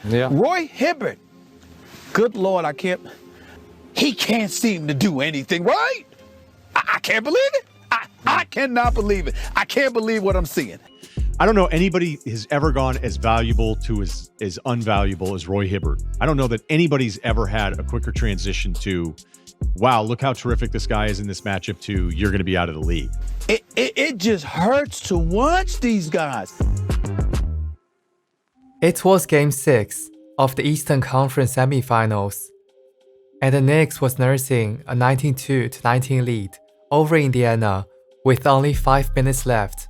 Yeah. Roy Hibbert, good Lord, he can't seem to do anything, right? I can't believe it. I cannot believe it. I can't believe what I'm seeing. I don't know anybody has ever gone as valuable to as unvaluable as Roy Hibbert. I don't know that anybody's ever had a quicker transition to, wow, look how terrific this guy is in this matchup, to you're going to be out of the league. It just hurts to watch these guys. It was Game 6 of the Eastern Conference semifinals, and the Knicks was nursing a 19-19 lead over Indiana with only 5 minutes left.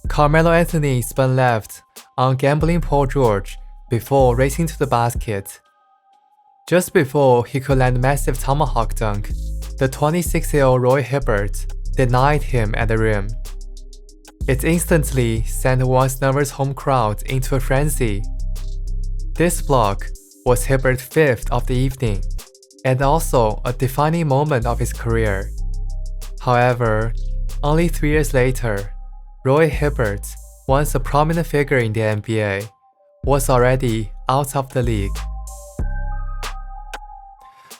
Carmelo Anthony spun left on gambling Paul George before racing to the basket. Just before he could land a massive tomahawk dunk, the 26-year-old Roy Hibbert denied him at the rim. It instantly sent the once nervous home crowd into a frenzy. This block was Hibbert's 5th of the evening, and also a defining moment of his career. However, only 3 years later, Roy Hibbert, once a prominent figure in the NBA, was already out of the league.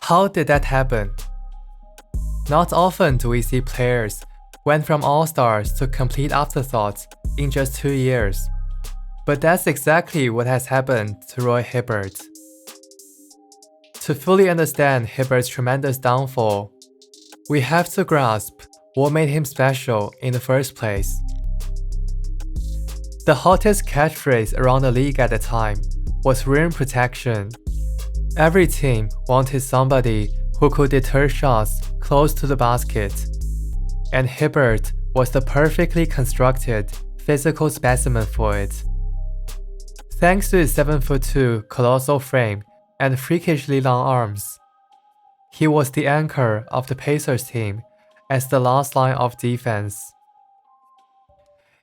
How did that happen? Not often do we see players went from all-stars to complete afterthoughts in just 2 years. But that's exactly what has happened to Roy Hibbert. To fully understand Hibbert's tremendous downfall, we have to grasp what made him special in the first place. The hottest catchphrase around the league at the time was rim protection. Every team wanted somebody who could deter shots close to the basket, and Hibbert was the perfectly constructed physical specimen for it. Thanks to his 7'2" colossal frame and freakishly long arms, he was the anchor of the Pacers team as the last line of defense.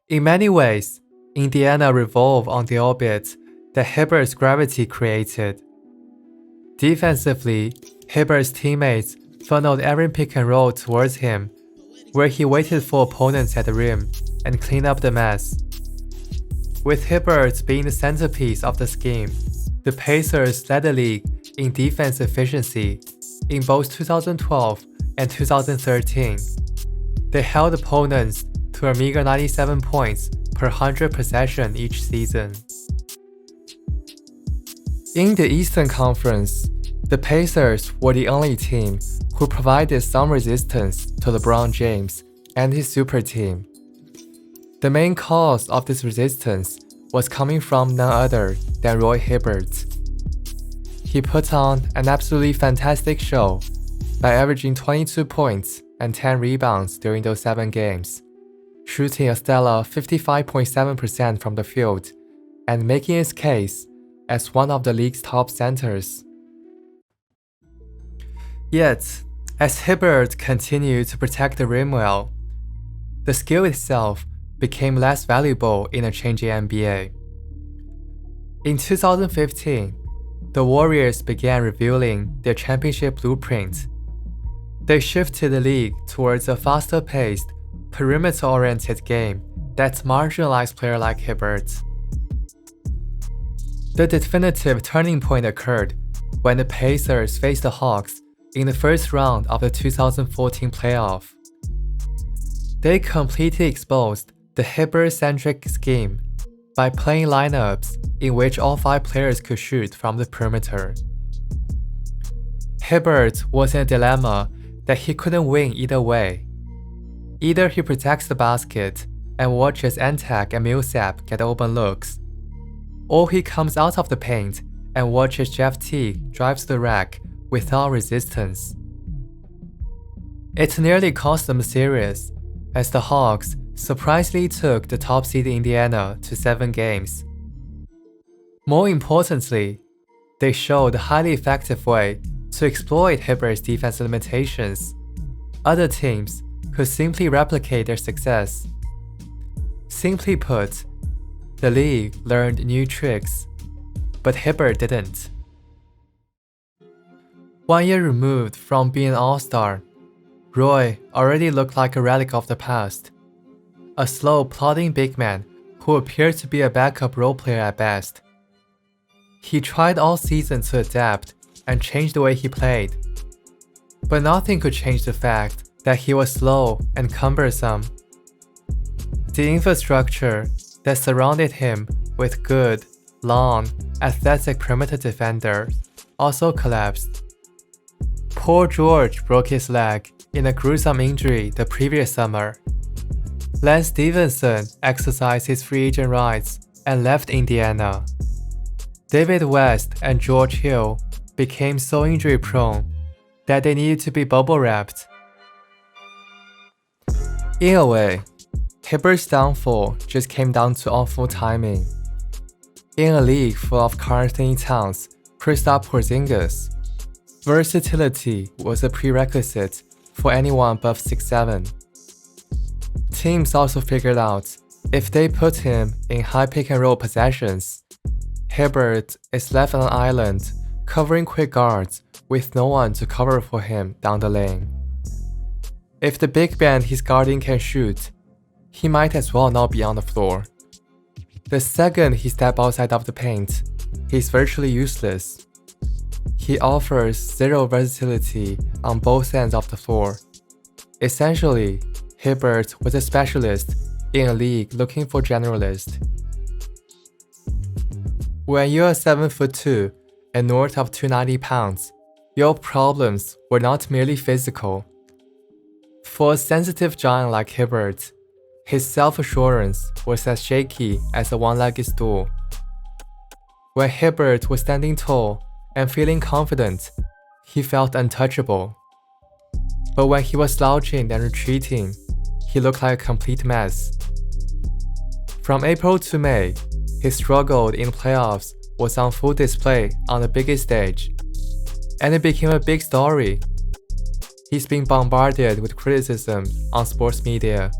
In many ways, Indiana revolved on the orbit that Hibbert's gravity created. Defensively, Hibbert's teammates funneled every pick and roll towards him, where he waited for opponents at the rim and cleaned up the mess. With Hibbert being the centerpiece of the scheme, the Pacers led the league in defense efficiency in both 2012 and 2013. They held opponents to a meager 97 points per 100 possessions each season. In the Eastern Conference, the Pacers were the only team who provided some resistance to LeBron James and his super team. The main cause of this resistance was coming from none other than Roy Hibbert. He put on an absolutely fantastic show by averaging 22 points and 10 rebounds during those 7 games, shooting a stellar 55.7% from the field and making his case as one of the league's top centers. Yet, as Hibbert continued to protect the rim well, the skill itself became less valuable in a changing NBA. In 2015, the Warriors began revealing their championship blueprint. They shifted the league towards a faster-paced, perimeter-oriented game that marginalized players like Hibbert. The definitive turning point occurred when the Pacers faced the Hawks in the first round of the 2014 playoff. They completely exposed the Hibbert-centric scheme by playing lineups in which all 5 players could shoot from the perimeter. Hibbert was in a dilemma that he couldn't win either way. Either he protects the basket and watches Antak and Millsap get open looks, or he comes out of the paint and watches Jeff Teague drive to the rack without resistance. It nearly cost them a series, as the Hawks surprisingly took the top seed Indiana to 7 games. More importantly, they showed a highly effective way to exploit Hibbert's defense limitations. Other teams could simply replicate their success. Simply put, the league learned new tricks, but Hibbert didn't. 1 year removed from being an all-star, Roy already looked like a relic of the past. A slow, plodding big man who appeared to be a backup role player at best. He tried all season to adapt and change the way he played, but nothing could change the fact that he was slow and cumbersome. The infrastructure that surrounded him with good, long, athletic perimeter defenders also collapsed. Poor George broke his leg in a gruesome injury the previous summer. Lance Stevenson exercised his free agent rights and left Indiana. David West and George Hill became so injury-prone that they needed to be bubble-wrapped. In a way, Hibbert's downfall just came down to awful timing. In a league full of Karl Anthony Towns, Kristaps Porzingis, versatility was a prerequisite for anyone above 6'7". Teams also figured out if they put him in high pick-and-roll possessions, Hibbert is left on an island covering quick guards with no one to cover for him down the lane. If the big man he's guarding can shoot, he might as well not be on the floor. The second he steps outside of the paint, he's virtually useless. He offers zero versatility on both ends of the floor. Essentially, Hibbert was a specialist in a league looking for generalists. When you're 7'2" and north of 290 pounds, your problems were not merely physical. For a sensitive giant like Hibbert, his self-assurance was as shaky as a one-legged stool. When Hibbert was standing tall and feeling confident, he felt untouchable. But when he was slouching and retreating, he looked like a complete mess. From April to May, his struggle in playoffs was on full display on the biggest stage, and it became a big story. He's been bombarded with criticism on sports media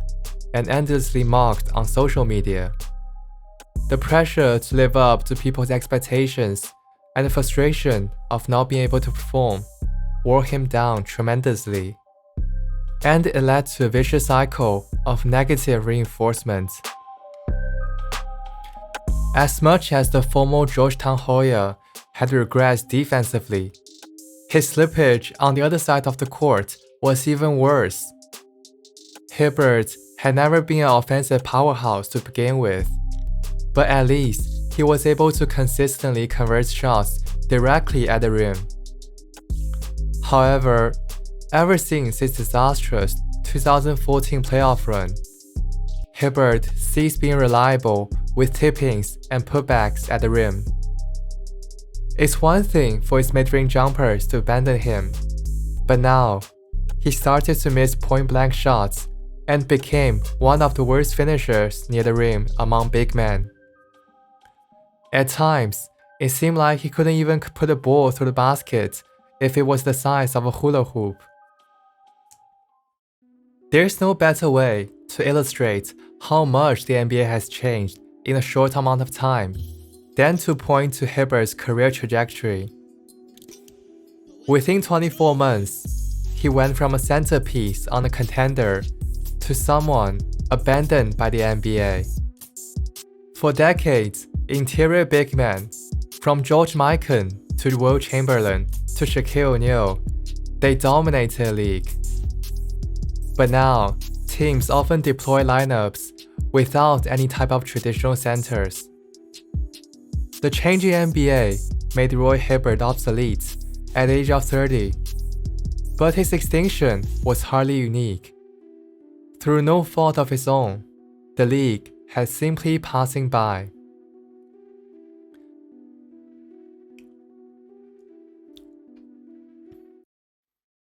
and endlessly mocked on social media. The pressure to live up to people's expectations and the frustration of not being able to perform wore him down tremendously, and it led to a vicious cycle of negative reinforcement. As much as the former Georgetown Hoya had regressed defensively, his slippage on the other side of the court was even worse. Hibbert had never been an offensive powerhouse to begin with, but at least he was able to consistently convert shots directly at the rim. However, ever since his disastrous 2014 playoff run, Hibbert ceased being reliable with tippings and putbacks at the rim. It's one thing for his mid-range jumpers to abandon him, but now, he started to miss point-blank shots and became one of the worst finishers near the rim among big men. At times, it seemed like he couldn't even put a ball through the basket if it was the size of a hula hoop. There's no better way to illustrate how much the NBA has changed in a short amount of time than to point to Hibbert's career trajectory. Within 24 months, he went from a centerpiece on a contender to someone abandoned by the NBA. For decades, interior big men, from George Mikan to Will Chamberlain to Shaquille O'Neal, they dominated the league. But now, teams often deploy lineups without any type of traditional centers. The changing NBA made Roy Hibbert obsolete at the age of 30, but his extinction was hardly unique. Through no fault of his own, the league had simply passing by.